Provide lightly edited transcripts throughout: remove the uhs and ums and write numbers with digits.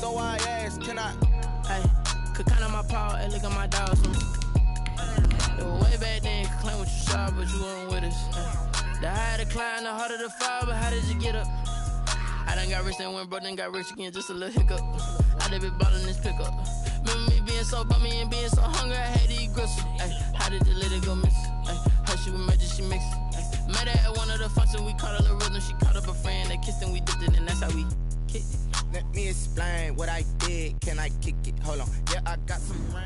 So I asked, can I? Hey, could count on my power, hey, look at my dogs. It was way back then, could claim what you saw, but you weren't with us. The higher the climb, the harder the fall, but how did you get up? I done got rich, then went broke, then got rich again, just a little hiccup. I done been ballin' this pickup. Remember me being so bummy and being so hungry, I had to eat gristle. Ay, how did you let it go miss? Ay, how she was magic, she mixed. Met her at one of the functions, we caught a little rhythm, she caught up a friend, they kissed and we dipped it, and that's how we kicked it. Let me explain what I did. Can I kick it? Hold on. Yeah, I got some rings.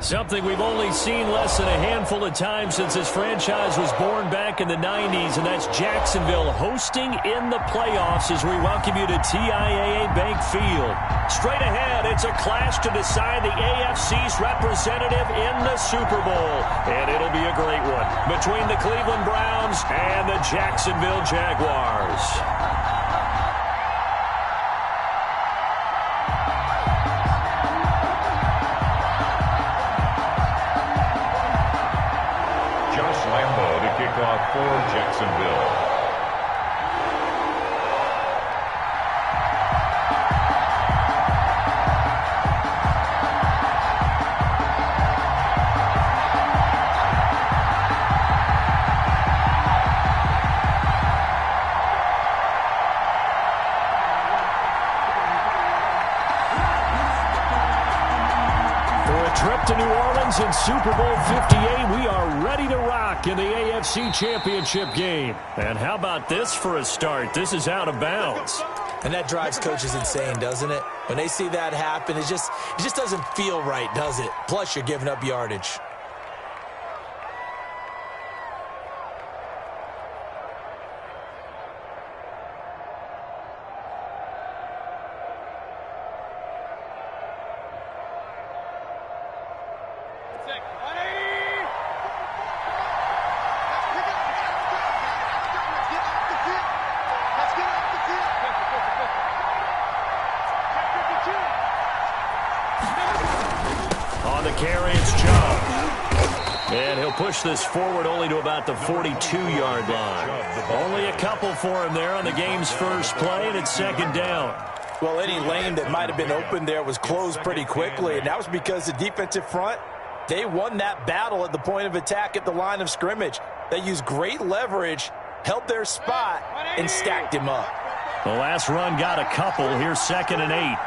Something we've only seen less than a handful of times since this franchise was born back in the 90s, and that's Jacksonville hosting in the playoffs as we welcome you to TIAA Bank Field. Straight ahead, it's a clash to decide the AFC's representative in the Super Bowl, and it'll be a great one between the Cleveland Browns and the Jacksonville Jaguars. For Jacksonville. Trip to New Orleans in Super Bowl 58. We are ready to rock in the AFC Championship game. And how about this for a start? This is out of bounds. And that drives coaches insane, doesn't it? When they see that happen, it just doesn't feel right, does it? Plus, you're giving up yardage. Push this forward only to about the 42-yard line. Only a couple for him there on the game's first play, and it's second down. Well, any lane that might have been open there was closed pretty quickly, and that was because the defensive front, they won that battle at the point of attack at the line of scrimmage. They used great leverage, held their spot, and stacked him up. The last run got a couple. Here's 2nd and 8.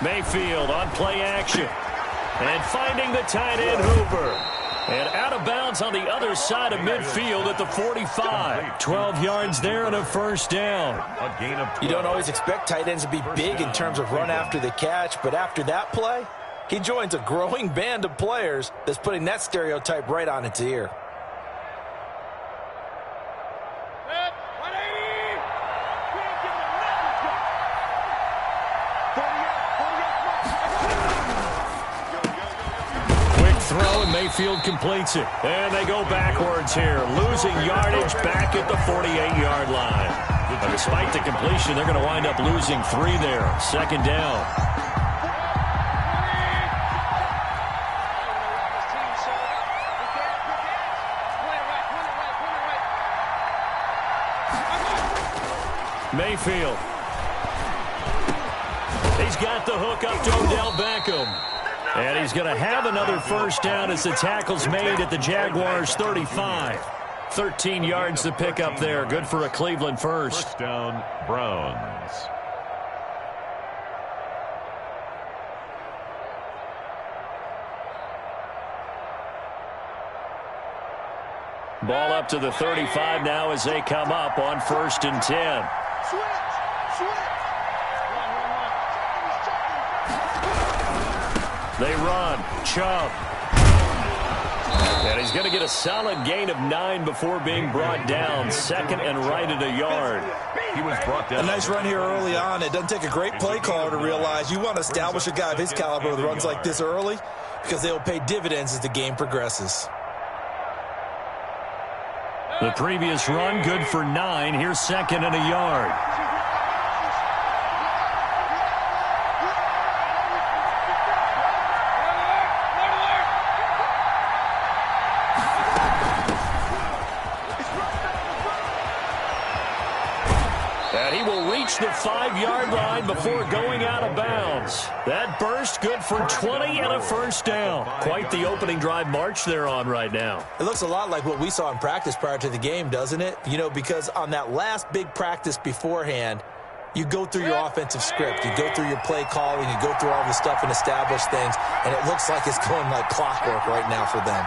Mayfield on play action. And finding the tight end Hooper. And out of bounds on the other side of midfield at the 45. 12 yards there and a first down. You don't always expect tight ends to be big in terms of run after the catch, but after that play, he joins a growing band of players that's putting that stereotype right on its ear. Mayfield completes it, and they go backwards here, losing yardage back at the 48-yard line. But despite the completion, they're going to wind up losing 3 there. Second down. Mayfield. He's got the hook up to Odell Beckham. And he's going to have another first down as the tackle's made at the Jaguars' 35. 13 yards to pick up there. Good for a Cleveland first. First down, Browns. Ball up to the 35 now as they come up on 1st and 10. They run. Chubb. And he's going to get a solid gain of 9 before being brought down. 2nd and right at a yard. He was brought down. A nice run here early on. It doesn't take a great play caller to realize you want to establish a guy of his caliber with runs like this early because they'll pay dividends as the game progresses. The previous run good for 9. Here's 2nd and a yard. the 5-yard line before going out of bounds. That burst good for 20 and a first down. Quite the opening drive march they're on right now. It looks a lot like what we saw in practice prior to the game, doesn't it? You know, because on that last big practice beforehand, you go through your offensive script. You go through your play calling. You go through all the stuff and establish things. And it looks like it's going like clockwork right now for them.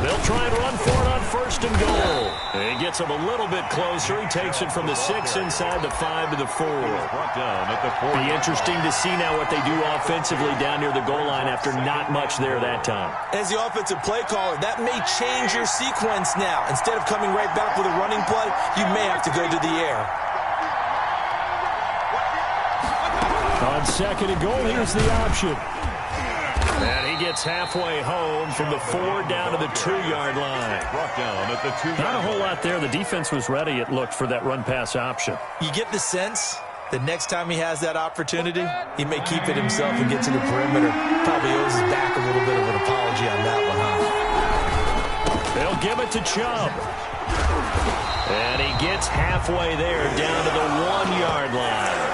They'll try and run for it on first and goal. And he gets him a little bit closer. He takes it from the 6 inside the 5 to the 4. Brought down at the 4. Be interesting to see now what they do offensively down near the goal line after not much there that time. As the offensive play caller, that may change your sequence now. Instead of coming right back with a running play, you may have to go to the air. On second and goal, here's the option. And he gets halfway home from the 4 down to the 2-yard line. Brought down at the 2-yard line. Not a whole lot there. The defense was ready, it looked, for that run-pass option. You get the sense that next time he has that opportunity, he may keep it himself and get to the perimeter. Probably owes his back a little bit of an apology on that one, huh? They'll give it to Chubb. And he gets halfway there down to the 1-yard line.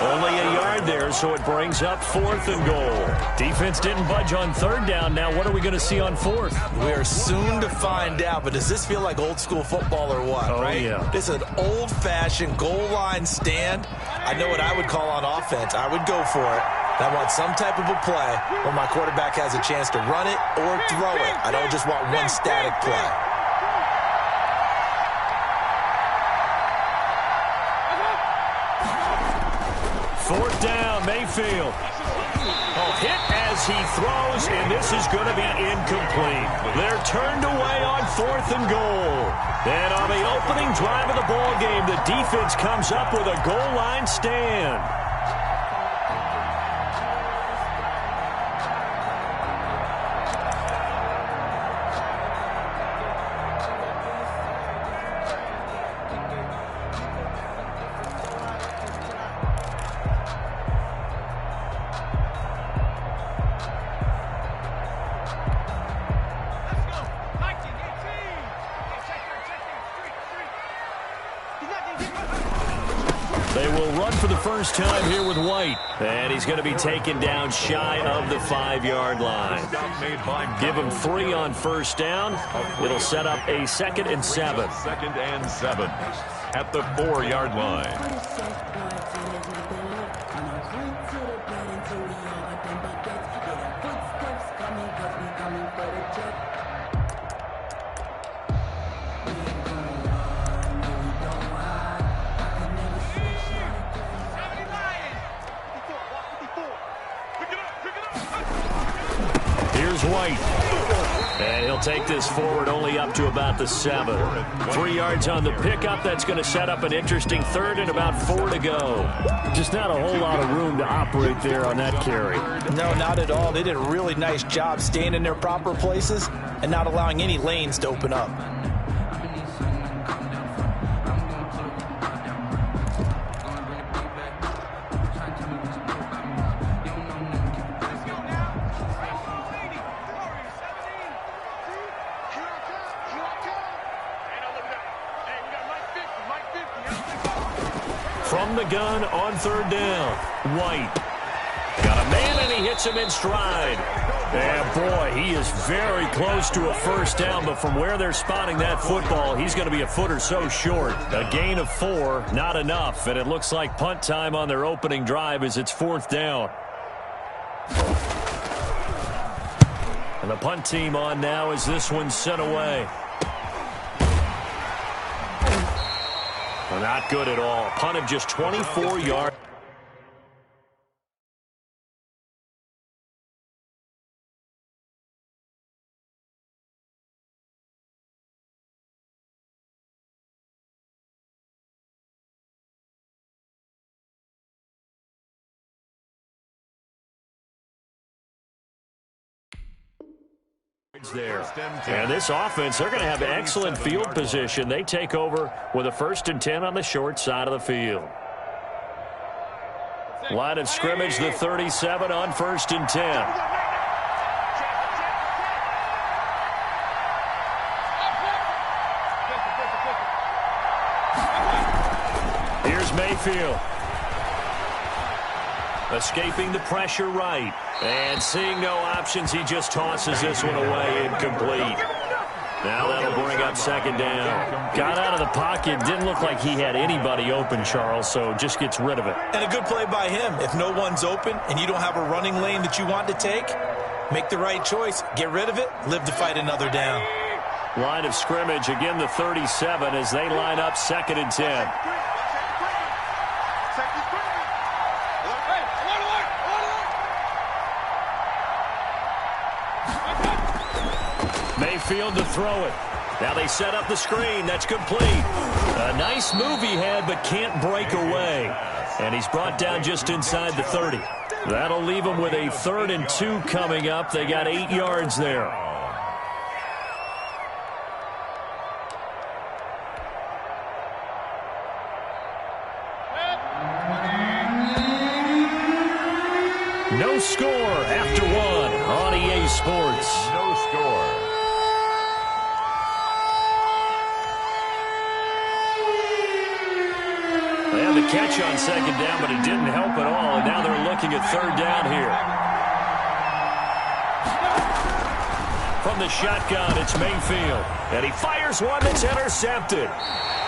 Only a yard there, so it brings up 4th and goal. Defense didn't budge on 3rd down. Now what are we going to see on 4th? We are soon to find out, but does this feel like old school football or what, right? Yeah. This is an old-fashioned goal line stand. I know what I would call on offense. I would go for it. I want some type of a play where my quarterback has a chance to run it or throw it. I don't just want one static play. Fourth down, Mayfield. Hit as he throws, and this is going to be incomplete. They're turned away on 4th and goal. And on the opening drive of the ball game, the defense comes up with a goal line stand. They will run for the first time here with White. And he's going to be taken down shy of the 5-yard line. Give him 3 on first down. It'll set up a 2nd and 7. 2nd and 7 at the 4-yard line. Here's White. And he'll take this forward only up to about the 7. 3 yards on the pickup. That's going to set up an interesting 3rd and about 4 to go. Just not a whole lot of room to operate there on that carry. No, not at all. They did a really nice job staying in their proper places and not allowing any lanes to open up. From the gun on 3rd down, White. Got a man, and he hits him in stride. And, boy, he is very close to a first down, but from where they're spotting that football, he's going to be a foot or so short. A gain of 4, not enough, and it looks like punt time on their opening drive as it's 4th down. And the punt team on now as this one's sent away. Not good at all. Punt of just 24 yards. There. And this offense, they're going to have excellent field position. They take over with a 1st and 10 on the short side of the field. Line of scrimmage, the 37 on 1st and 10. Here's Mayfield. Mayfield. Escaping the pressure right. And seeing no options, he just tosses this one away incomplete. Now that'll bring up second down. Got out of the pocket. Didn't look like he had anybody open, Charles, so just gets rid of it. And a good play by him. If no one's open and you don't have a running lane that you want to take, make the right choice. Get rid of it. Live to fight another down. Line of scrimmage, again the 37 as they line up 2nd and 10. Mayfield to throw it. Now they set up the screen. That's complete. A nice move he had, but can't break away. And he's brought down just inside the 30. That'll leave him with a 3rd and 2 coming up. They got 8 yards there. No score after 1 on EA Sports. No score. They had the catch on 2nd down, but it didn't help at all. And now they're looking at 3rd down here. From the shotgun, it's Mayfield. And he fires one that's intercepted.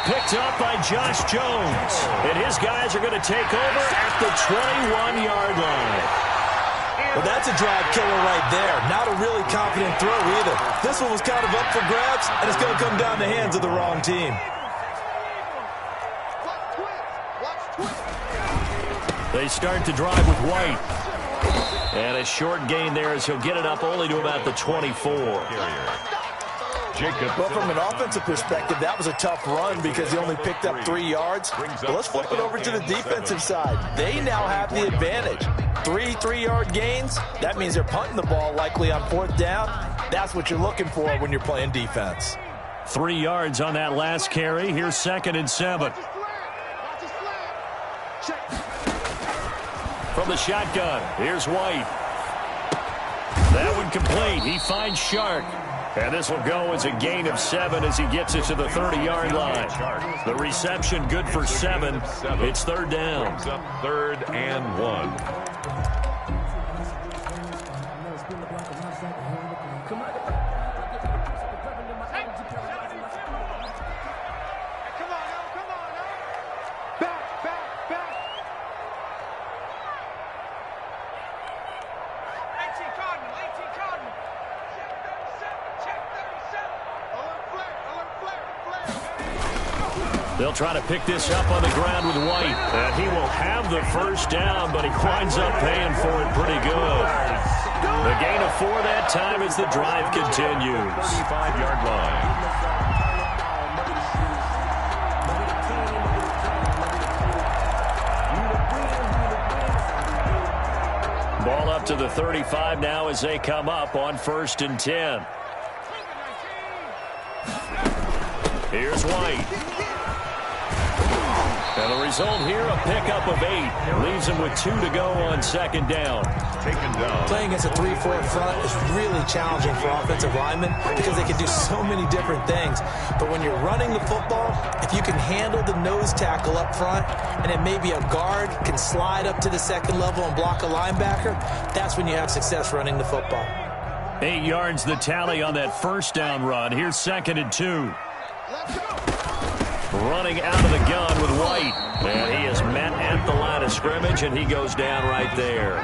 Picked up by Josh Jones. And his guys are going to take over at the 21-yard line. Well, that's a drive killer right there. Not a really confident throw either. This one was kind of up for grabs, and it's going to come down the hands of the wrong team. They start to drive with White. And a short gain there as he'll get it up only to about the 24. Well, from an offensive perspective, that was a tough run because he only picked up 3 yards. But let's flip it over to the defensive side. They now have the advantage. 3 3-yard gains. That means they're punting the ball likely on 4th down. That's what you're looking for when you're playing defense. 3 yards on that last carry. Here's 2nd and 7. From the shotgun, here's White. That one complete. He finds Shark. And this will go as a gain of 7 as he gets it to the 30-yard line. The reception good for 7. It's 3rd down. 3rd and 1. They'll try to pick this up on the ground with White. And he will have the 1st down, but he winds up paying for it pretty good. The gain of 4 that time as the drive continues. 35-yard line. Ball up to the 35 now as they come up on 1st and 10. Here's White. And the result here, a pickup of 8. Leaves him with 2 to go on 2nd down. Taken down. Playing against a 3-4 front is really challenging for offensive linemen because they can do so many different things. But when you're running the football, if you can handle the nose tackle up front, and then maybe a guard can slide up to the 2nd level and block a linebacker, that's when you have success running the football. 8 yards the tally on that 1st down run. Here's 2nd and 2. Running out of the gun with White. And he is met at the line of scrimmage, and he goes down right there.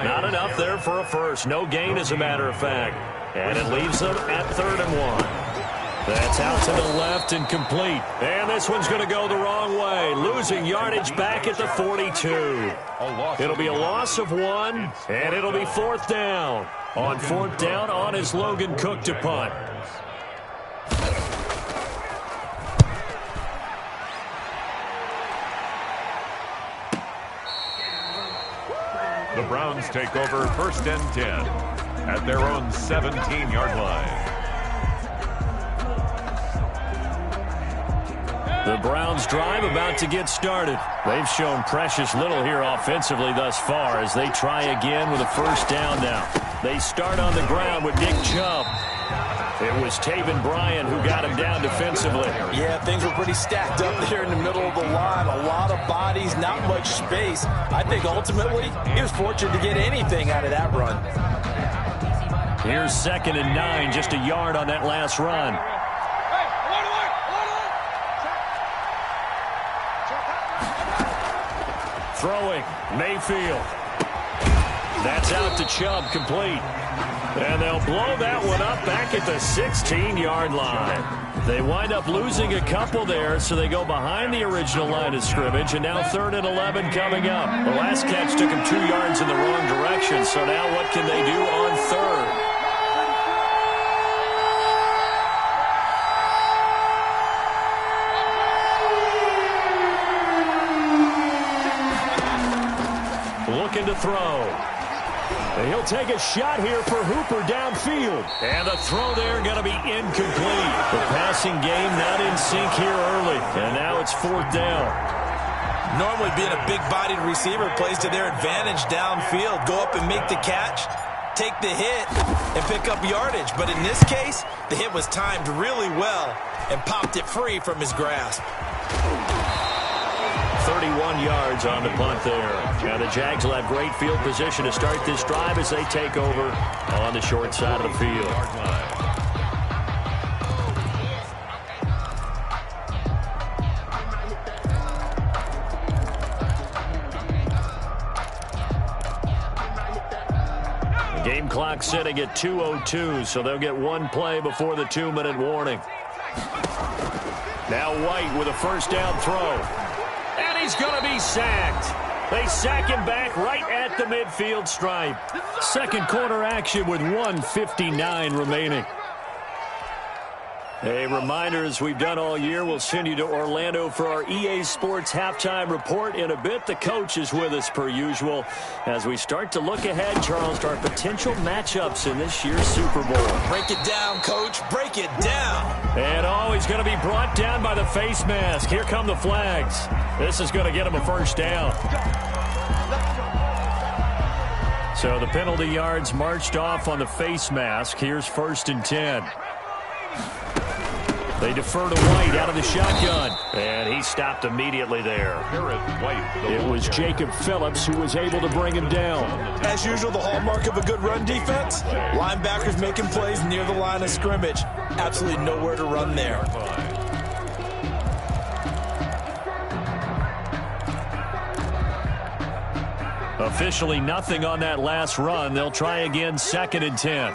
Not enough there for a first. No gain, as a matter of fact. And it leaves them at 3rd and 1. That's out to the left and complete. And this one's going to go the wrong way. Losing yardage back at the 42. It'll be a loss of 1, and it'll be 4th down. On 4th down, on is Logan Cook to punt. The Browns take over 1st and 10 at their own 17-yard line. The Browns drive about to get started. They've shown precious little here offensively thus far as they try again with a first down now. They start on the ground with Nick Chubb. It was Taven Bryan who got him down defensively. Yeah, things were pretty stacked up there in the middle of the line. A lot of bodies, not much space. I think ultimately he was fortunate to get anything out of that run. Here's 2nd and 9, just a yard on that last run. Throwing, Mayfield. That's out to Chubb, complete. And they'll blow that one up back at the 16-yard line. They wind up losing a couple there, so they go behind the original line of scrimmage, and now 3rd and 11 coming up. The last catch took them 2 yards in the wrong direction, so now what can they do on 3rd? Looking to throw. He'll take a shot here for Hooper downfield. And the throw there going to be incomplete. The passing game not in sync here early. And now it's 4th down. Normally being a big-bodied receiver plays to their advantage downfield. Go up and make the catch, take the hit, and pick up yardage. But in this case, the hit was timed really well and popped it free from his grasp. 31 yards on the punt there. Now the Jags will have great field position to start this drive as they take over on the short side of the field. The game clock sitting at 2:02, so they'll get one play before the 2-minute warning. Now White with a first down throw. And he's going to be sacked. They sack him back right at the midfield stripe. Second quarter action with 1:59 remaining. A reminder, as we've done all year, we'll send you to Orlando for our EA Sports halftime report in a bit. The coach is with us per usual as we start to look ahead, Charles, to our potential matchups in this year's Super Bowl. Break it down, Coach. Break it down. And he's going to be brought down by the face mask. Here come the flags. This is going to get him a first down. So the penalty yards marched off on the face mask. Here's 1st and 10. They defer to White out of the shotgun. And he stopped immediately there. It was Jacob Phillips who was able to bring him down. As usual, the hallmark of a good run defense, linebackers making plays near the line of scrimmage. Absolutely nowhere to run there. Officially nothing on that last run. They'll try again, 2nd and 10.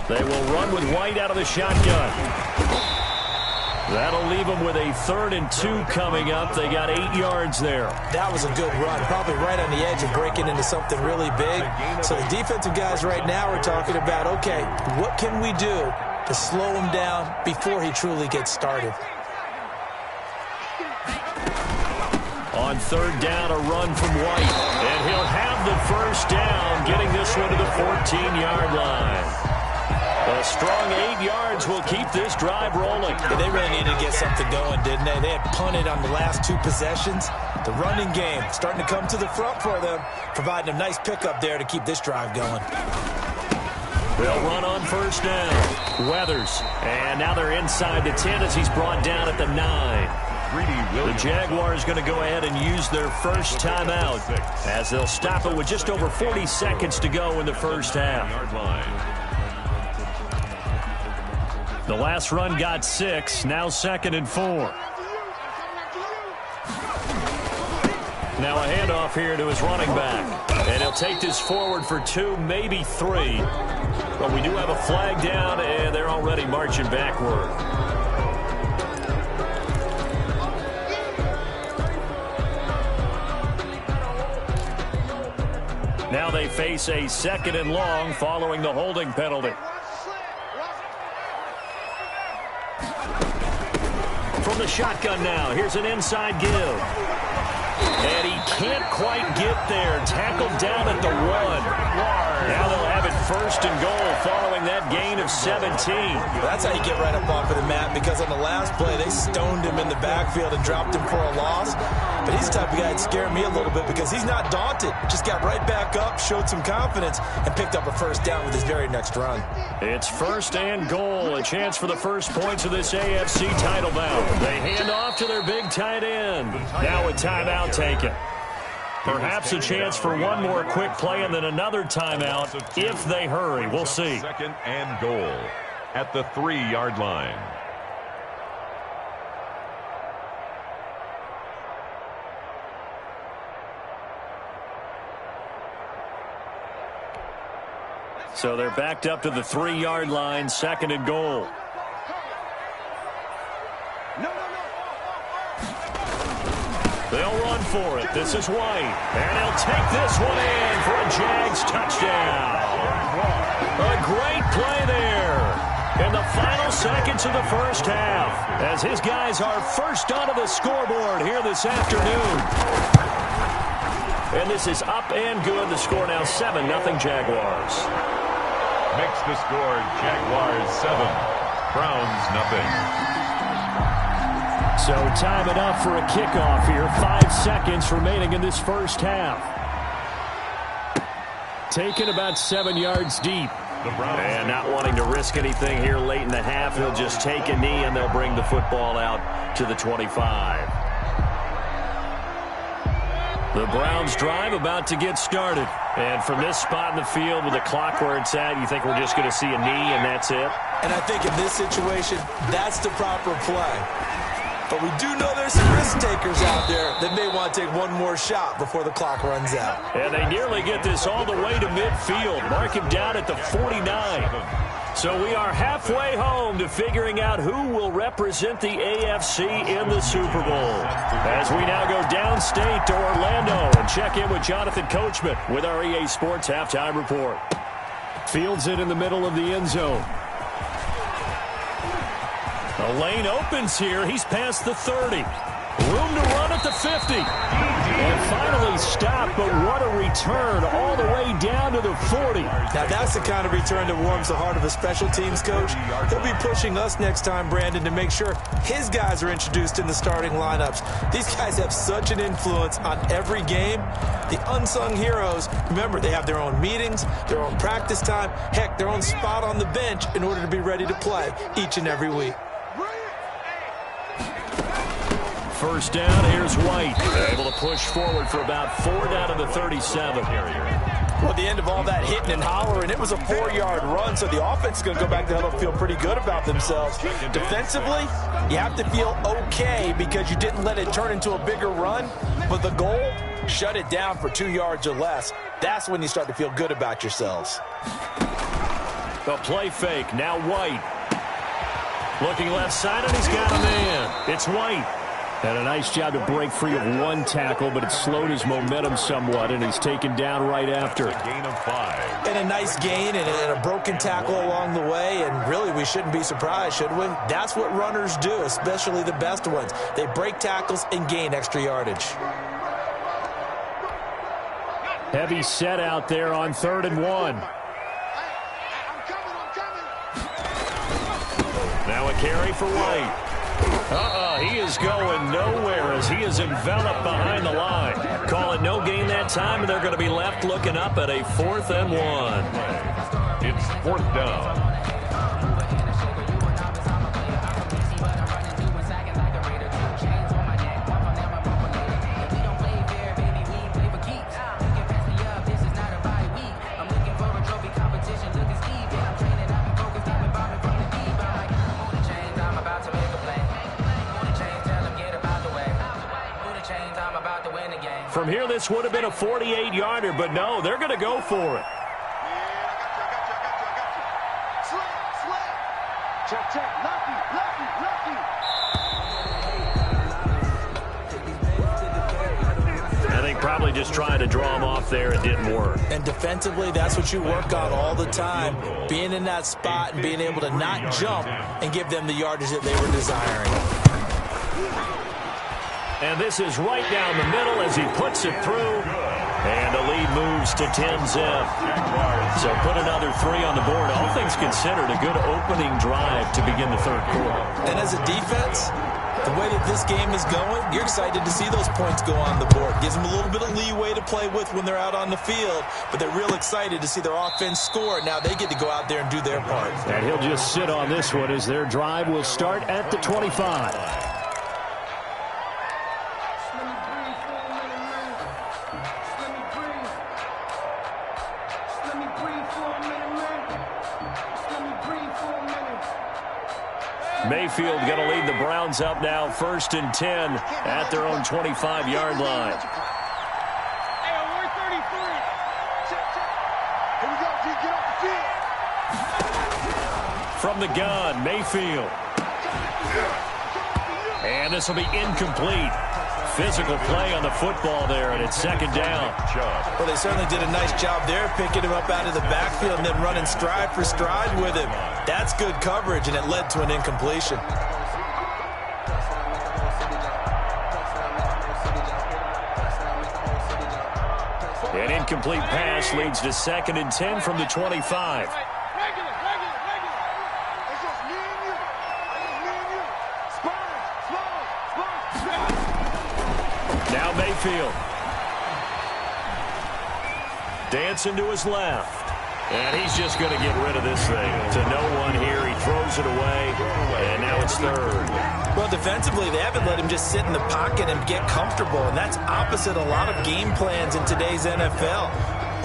They will run with White out of the shotgun. That'll leave them with a 3rd and 2 coming up. They got 8 yards there. That was a good run, probably right on the edge of breaking into something really big. So the defensive guys right now are talking about, okay, what can we do to slow him down before he truly gets started? On 3rd down, a run from White. And he'll have the first down, getting this one to the 14-yard line. A strong 8 yards will keep this drive rolling. Yeah, they really needed to get something going, didn't they? They had punted on the last 2 possessions. The running game starting to come to the front for them, providing a nice pickup there to keep this drive going. They'll run on 1st down. Weathers. And now they're inside the 10 as he's brought down at the 9. The Jaguars going to go ahead and use their first timeout as they'll stop it with just over 40 seconds to go in the first half. The last run got 6, now 2nd and 4. Now a handoff here to his running back. And he'll take this forward for 2, maybe 3. But we do have a flag down, and they're already marching backward. Now they face a 2nd and long following the holding penalty. From the shotgun now, here's an inside give. And he can't quite get there. Tackled down at the 1. Now they'll have it first and goal following that gain of 17. That's how you get right up off of the mat, because on the last play, they stoned him in the backfield and dropped him for a loss. But he's the type of guy that scared me a little bit because he's not daunted. Just got right back up, showed some confidence, and picked up a first down with his very next run. It's first and goal, a chance for the first points of this AFC title bout. They hand off to their big tight end. Now a timeout taken. Perhaps a chance for one more quick play and then another timeout if they hurry. We'll see. Second and goal at the 3-yard line. So they're backed up to the 3-yard line, second and goal. They'll run for it. This is White. And he'll take this one in for a Jags touchdown. A great play there in the final seconds of the first half, as his guys are first onto the scoreboard here this afternoon. And this is up and good. The score now 7-0 Jaguars. Makes the score Jaguars 7, Browns nothing. So time enough for a kickoff here. 5 seconds remaining in this first half. Taken about 7 yards deep. And not wanting to risk anything here late in the half, he'll just take a knee and they'll bring the football out to the 25. The Browns drive about to get started. And from this spot in the field with the clock where it's at, you think we're just going to see a knee and that's it? And I think in this situation, that's the proper play. But we do know there's some risk takers out there that may want to take one more shot before the clock runs out. And they nearly get this all the way to midfield. Mark him down at the 49. So we are halfway home to figuring out who will represent the AFC in the Super Bowl. As we now go downstate to Orlando and check in with Jonathan Coachman with our EA Sports Halftime Report. Fields it in the middle of the end zone. The lane opens here. He's past the 30. Room to run at the 50. And finally stopped, but what a return all the way down to the 40. Now that's the kind of return that warms the heart of a special teams coach. He'll be pushing us next time, Brandon, to make sure his guys are introduced in the starting lineups. These guys have such an influence on every game. The unsung heroes, remember, they have their own meetings, their own practice time, heck, their own spot on the bench in order to be ready to play each and every week. First down, here's White. Able to push forward for about 4 down to the 37. Well, at the end of all that hitting and hollering, it was a 4-yard run, so the offense is going to go back to huddle and feel pretty good about themselves. Defensively, you have to feel okay because you didn't let it turn into a bigger run, but the goal, shut it down for 2 yards or less. That's when you start to feel good about yourselves. The play fake, now White. Looking left side, and he's got a man. It's White. And a nice job to break free of one tackle, but it slowed his momentum somewhat, and he's taken down right after. Gain of 5. And a nice gain and a broken tackle along the way, and really we shouldn't be surprised, should we? That's what runners do, especially the best ones. They break tackles and gain extra yardage. Heavy set out there on 3rd and 1. Now a carry for White. He is going nowhere as he is enveloped behind the line. Call it no gain that time, and they're going to be left looking up at a 4th and 1. It's 4th down. From here, this would have been a 48-yarder, but no, they're going to go for it. I think probably just trying to draw him off there, it didn't work. And defensively, that's what you work on all the time, being in that spot and being able to not jump and give them the yardage that they were desiring. And this is right down the middle as he puts it through. And the lead moves to 10-zip. So put another 3 on the board. All things considered, a good opening drive to begin the third quarter. And as a defense, the way that this game is going, you're excited to see those points go on the board. Gives them a little bit of leeway to play with when they're out on the field, but they're real excited to see their offense score. Now they get to go out there and do their part. And he'll just sit on this one as their drive will start at the 25. Mayfield going to lead the Browns up now, 1st and 10 at their own 25-yard line. From the gun, Mayfield. And this will be incomplete. Physical play on the football there, and it's 2nd down. Well, they certainly did a nice job there, picking him up out of the backfield and then running stride for stride with him. That's good coverage, and it led to an incompletion. An incomplete pass leads to 2nd and 10 from the 25. Now Mayfield. Dancing to his left. And he's just going to get rid of this thing. To no one here. He throws it away. And now it's 3rd. Well, defensively, they haven't let him just sit in the pocket and get comfortable. And that's opposite a lot of game plans in today's NFL.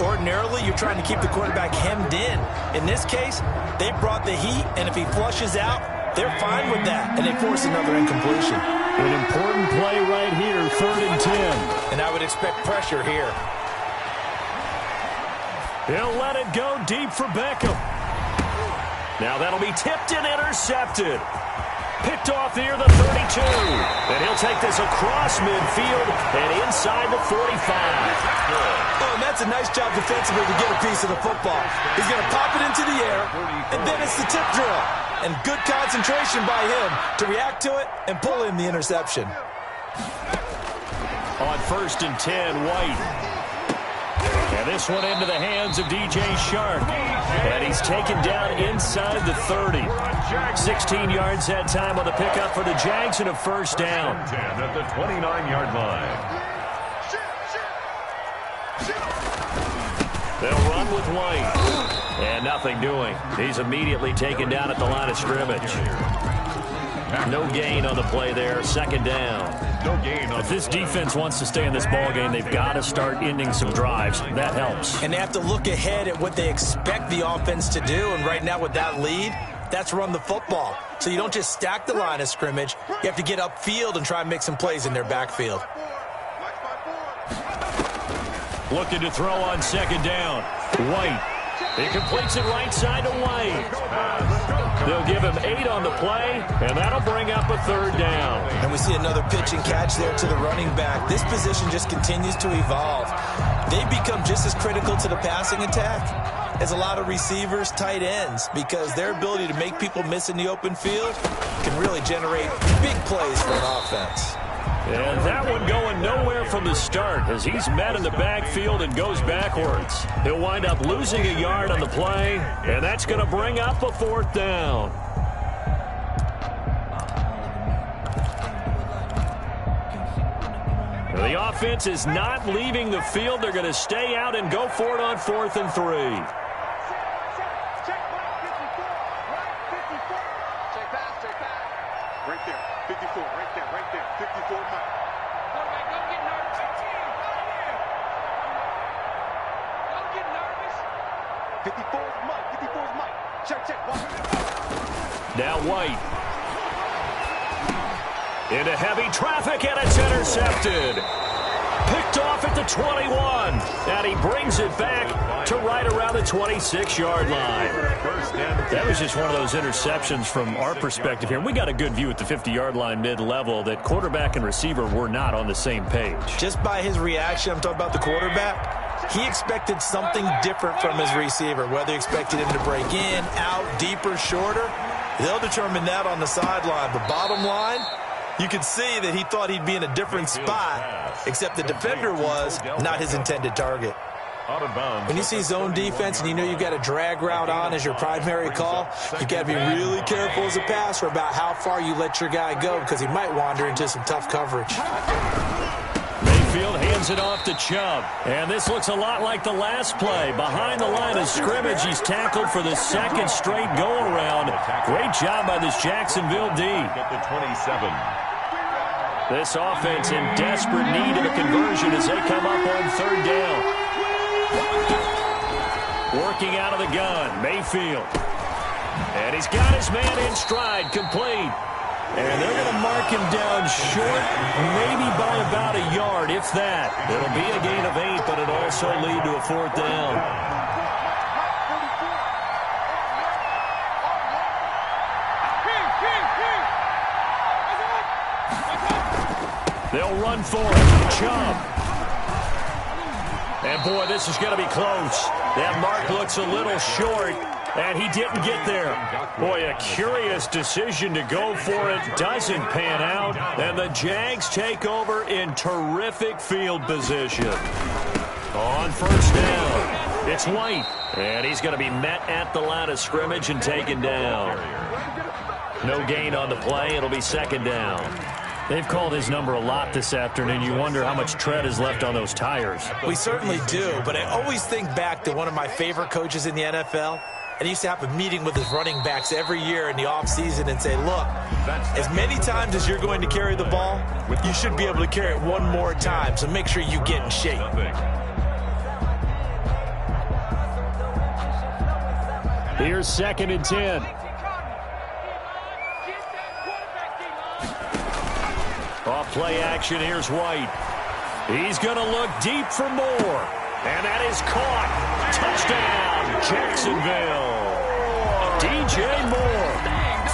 Ordinarily, you're trying to keep the quarterback hemmed in. In this case, they brought the heat. And if he flushes out, they're fine with that. And they force another incompletion. An important play right here, 3rd and 10. And I would expect pressure here. He'll let it go deep for Beckham. Now that'll be tipped and intercepted. Picked off near the 32. And he'll take this across midfield and inside the 45. Oh, and that's a nice job defensively to get a piece of the football. He's going to pop it into the air, and then it's the tip drill. And good concentration by him to react to it and pull in the interception. On 1st and 10, White. And this one into the hands of DJ Shark. And he's taken down inside the 30. 16 yards that time on the pickup for the Jags and a 1st down. 10 at the 29-yard line. They'll run with White. And nothing doing. He's immediately taken down at the line of scrimmage. No gain on the play there. 2nd down. No gain on if this defense wants to stay in this ball game, they've got to start ending some drives. That helps. And they have to look ahead at what they expect the offense to do. And right now with that lead, that's run the football. So you don't just stack the line of scrimmage. You have to get upfield and try and make some plays in their backfield. Looking to throw on 2nd down. White. He completes it right side to White. They'll give him 8 on the play, and that'll bring up a 3rd down. And we see another pitch and catch there to the running back. This position just continues to evolve. They become just as critical to the passing attack as a lot of receivers, tight ends, because their ability to make people miss in the open field can really generate big plays for an offense. And that one going nowhere from the start as he's met in the backfield and goes backwards. He'll wind up losing a yard on the play, and that's going to bring up a 4th down. The offense is not leaving the field. They're going to stay out and go for it on 4th and 3. Right there, 54, right there, 54 Mike. Quarterback, don't get nervous. Don't get nervous. 54 is Mike, 54 is Mike. Check, watch. Now White. Into heavy traffic, and it's intercepted. Picked off at the 21, and he brings it back to right around the 26-yard line. That was just one of those interceptions from our perspective here. We got a good view at the 50-yard line mid-level that quarterback and receiver were not on the same page. Just by his reaction, I'm talking about the quarterback, he expected something different from his receiver, whether he expected him to break in, out, deeper, shorter. They'll determine that on the sideline. But bottom line, You could see that he thought he'd be in a different spot, except the defender was not his intended target. When you see zone defense and you know you've got a drag route on as your primary call, you got to be really careful as a passer about how far you let your guy go because he might wander into some tough coverage. Mayfield hands it off to Chubb. And this looks a lot like the last play. Behind the line of scrimmage, he's tackled for the second straight go-around. Great job by this Jacksonville D. Get the 27. This offense in desperate need of a conversion as they come up on third down. Working out of the gun, Mayfield. And he's got his man in stride, complete. And they're going to mark him down short, maybe by about a yard, if that. It'll be a gain of 8, but it'll also lead to a fourth down. They'll run for it. Chubb. And, boy, this is going to be close. That mark looks a little short, and he didn't get there. Boy, a curious decision to go for it. Doesn't pan out, and the Jags take over in terrific field position. On first down, it's White, and he's going to be met at the line of scrimmage and taken down. No gain on the play. It'll be second down. They've called his number a lot this afternoon. You wonder how much tread is left on those tires. We certainly do, but I always think back to one of my favorite coaches in the NFL. And he used to have a meeting with his running backs every year in the offseason and say, look, as many times as you're going to carry the ball, you should be able to carry it one more time, so make sure you get in shape. Here's 2nd and 10. Off play action, here's White. He's going to look deep for more. And that is caught. Touchdown, Jacksonville. DJ Moore,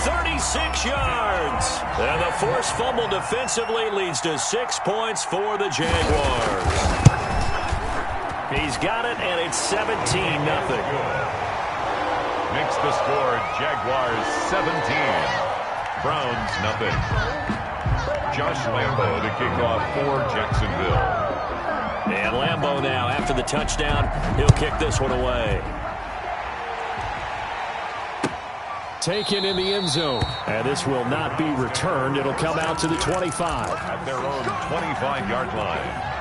36 yards. And the forced fumble defensively leads to 6 points for the Jaguars. He's got it, and it's 17-0. Makes the score Jaguars 17. Browns nothing. Josh Lambo to kick off for Jacksonville. And Lambo now, after the touchdown, he'll kick this one away. Taken in the end zone. And this will not be returned. It'll come out to the 25. At their own 25-yard line.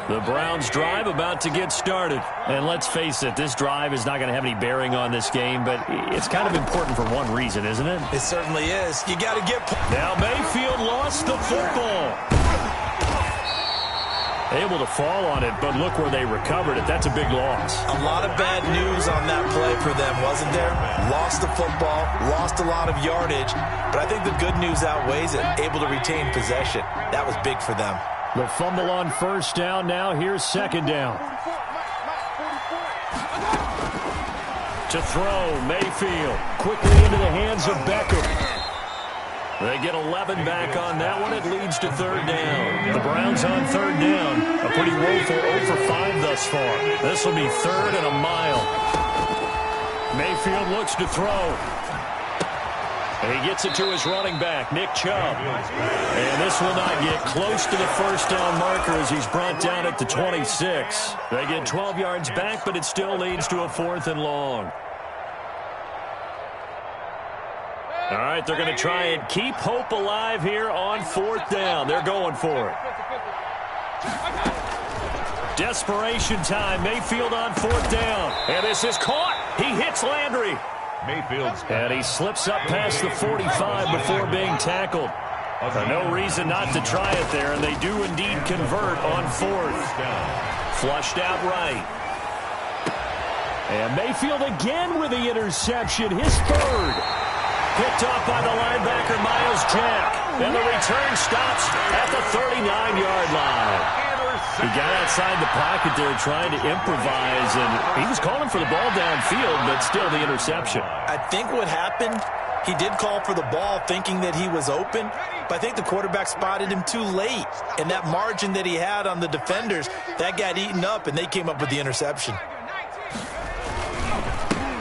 The Browns drive about to get started. And let's face it, this drive is not going to have any bearing on this game, but it's kind of important for one reason, isn't it? It certainly is. You got to get... Now Mayfield lost the football. Able to fall on it, but look where they recovered it. That's a big loss. A lot of bad news on that play for them, wasn't there? Lost the football, lost a lot of yardage, but I think the good news outweighs it. Able to retain possession. That was big for them. The fumble on first down. Now here's second down. To throw, Mayfield. Quickly into the hands of Beckham. They get 11 back on that one. It leads to third down. The Browns on third down. A pretty woeful 0 for 5 thus far. This will be 3rd and a mile. Mayfield looks to throw. And he gets it to his running back, Nick Chubb. And this will not get close to the first down marker as he's brought down at the 26. They get 12 yards back, but it still leads to a 4th and long. All right, they're going to try and keep hope alive here on 4th down. They're going for it. Desperation time. Mayfield on 4th down. And this is caught. He hits Landry. Mayfield's and he slips up past the 45 before being tackled. No reason not to try it there, and they do indeed convert on 4th. Flushed out right. And Mayfield again with the interception, his 3rd. Picked off by the linebacker, Miles Jack. And the return stops at the 39-yard line. He got outside the pocket there trying to improvise, and he was calling for the ball downfield, but still the interception. I think what happened He did call for the ball thinking that he was open, but I think the quarterback spotted him too late. And that margin that he had on the defenders, that got eaten up, and they came up with the interception.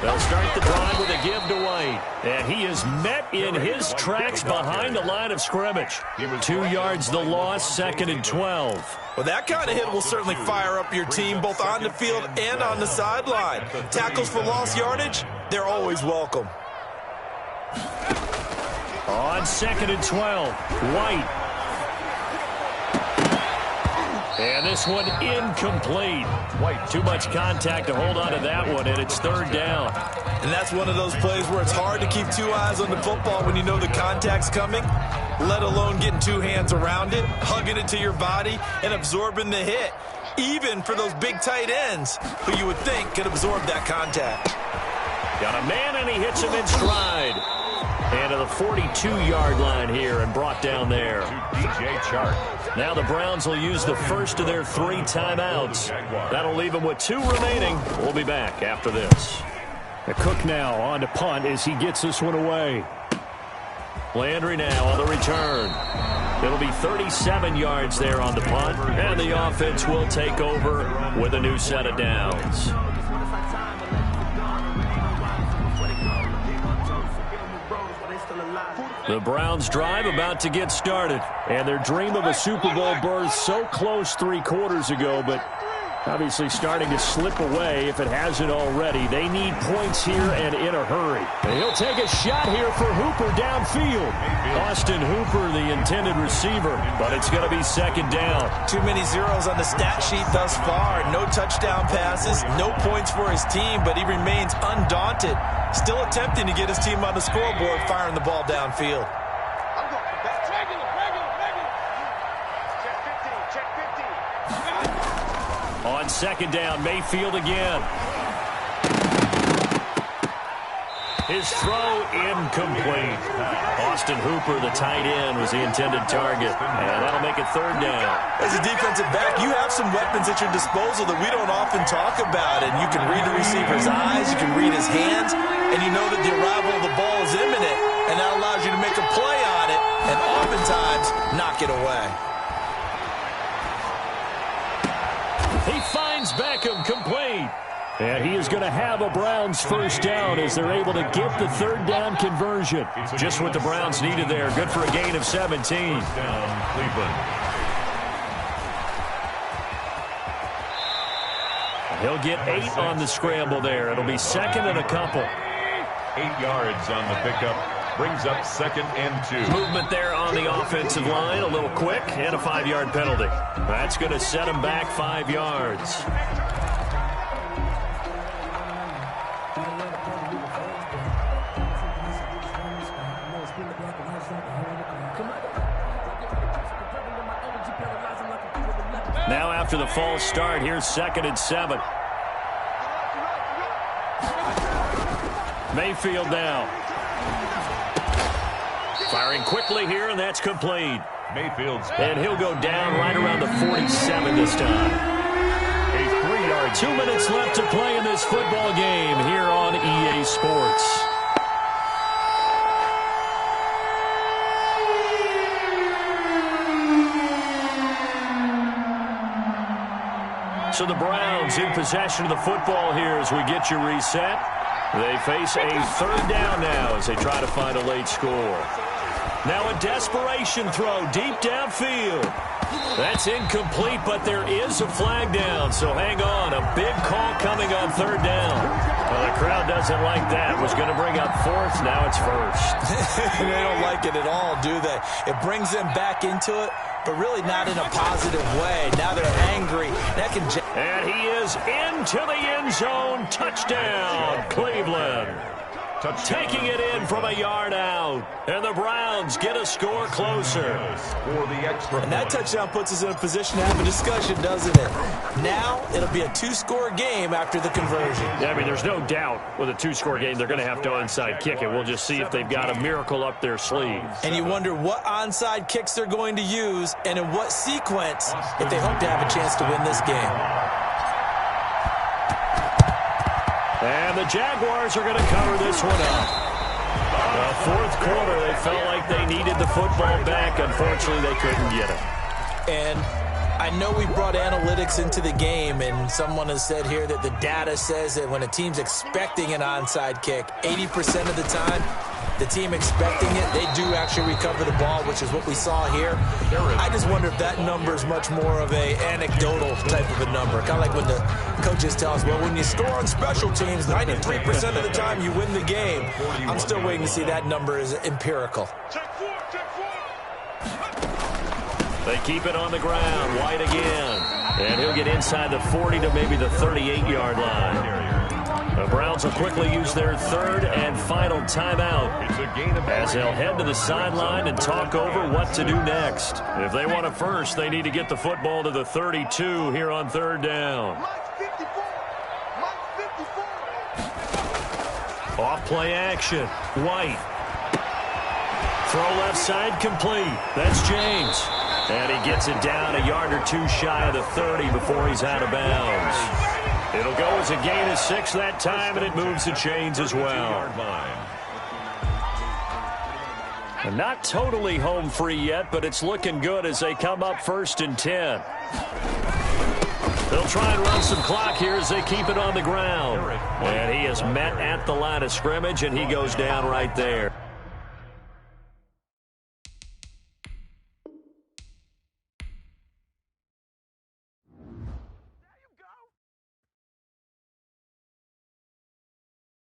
They'll start the drive with a give to White. And he is met in his tracks behind the line of scrimmage. 2 yards the loss, 2nd and 12. Well, that kind of hit will certainly fire up your team both on the field and on the sideline. Tackles for lost yardage, they're always welcome. On 2nd and 12, White. And this one incomplete. White, too much contact to hold on to that one, and it's 3rd down. And that's one of those plays where it's hard to keep 2 eyes on the football when you know the contact's coming, let alone getting 2 hands around it, hugging it to your body, and absorbing the hit, even for those big tight ends who you would think could absorb that contact. Got a man, and he hits him in stride. And to the 42-yard line here and brought down there. DJ Chark. Now the Browns will use the first of their 3 timeouts. That'll leave them with 2 remaining. We'll be back after this. The Cook now on to punt as he gets this one away. Landry now on the return. It'll be 37 yards there on the punt, and the offense will take over with a new set of downs. The Browns drive about to get started, and their dream of a Super Bowl berth so close 3 quarters ago, but obviously starting to slip away if it hasn't already. They need points here and in a hurry. And he'll take a shot here for Hooper downfield. Austin Hooper, the intended receiver, but it's going to be 2nd down. Too many zeros on the stat sheet thus far. No touchdown passes, no points for his team, but he remains undaunted. Still attempting to get his team on the scoreboard, firing the ball downfield. I'm going back. Regular. Check 15. On 2nd down, Mayfield again. His throw incomplete. Austin Hooper, the tight end, was the intended target. And that'll make it 3rd down. As a defensive back, you have some weapons at your disposal that we don't often talk about. And you can read the receiver's eyes, you can read his hands, and you know that the arrival of the ball is imminent. And that allows you to make a play on it and oftentimes knock it away. He finds Beckham complete. And he is going to have a Browns 1st down as they're able to get the 3rd down conversion. Just what the Browns needed there. Good for a gain of 17. Down, Cleveland. He'll get 8 on the scramble there. It'll be 2nd and a couple. 8 yards on the pickup. Brings up 2nd and 2. Movement there on the offensive line. A little quick and a 5-yard penalty. That's going to set him back 5 yards. Now after the false start, here's 2nd and 7. Mayfield now. Firing quickly here, and that's complete. Mayfield's. And he'll go down right around the 47 this time. A 3-yard. 2 minutes left to play in this football game here on EA Sports. So the Browns in possession of the football here as we get you reset. They face a 3rd down now as they try to find a late score. Now a desperation throw deep downfield. That's incomplete, but there is a flag down, so hang on. A big call coming on 3rd down. Well, the crowd doesn't like that. Was going to bring up 4th, now it's 1st. They don't like it at all, do they? It brings them back into it, but really not in a positive way. Now they're angry. And he is into the end zone. Touchdown, Cleveland. Touchdown. Taking it in from a yard out. And the Browns get a score closer. For the extra And that touchdown puts us in a position to have a discussion, doesn't it? Now it'll be a 2-score game after the conversion. Yeah, I mean, there's no doubt with a 2-score game they're going to have to onside kick it. We'll just see if they've got a miracle up their sleeve. And you wonder what onside kicks they're going to use and in what sequence if they hope to have a chance to win this game. And the Jaguars are going to cover this one up. Fourth quarter, they felt like they needed the football back. Unfortunately, they couldn't get it. And I know we brought analytics into the game, and someone has said here that the data says that when a team's expecting an onside kick, 80% of the time, the team expecting it, they do actually recover the ball, which is what we saw here. I just wonder if that number is much more of a anecdotal type of a number. Kind of like when the coaches tell us, well, when you score on special teams, 93% of the time you win the game. I'm still waiting to see that number is empirical. They keep it on the ground. White again. And he'll get inside the 40 to maybe the 38-yard line. The Browns will quickly use their third and final timeout as they'll head to the sideline and talk over what to do next. If they want it first, they need to get the football to the 32 here on third down. Off play action. White. Throw left side complete. That's James. And he gets it down a yard or two shy of the 30 before he's out of bounds. It'll go as a gain of 6 that time, and it moves the chains as well. And not totally home free yet, but it's looking good as they come up 1st and 10. They'll try and run some clock here as they keep it on the ground. And he is met at the line of scrimmage, and he goes down right there.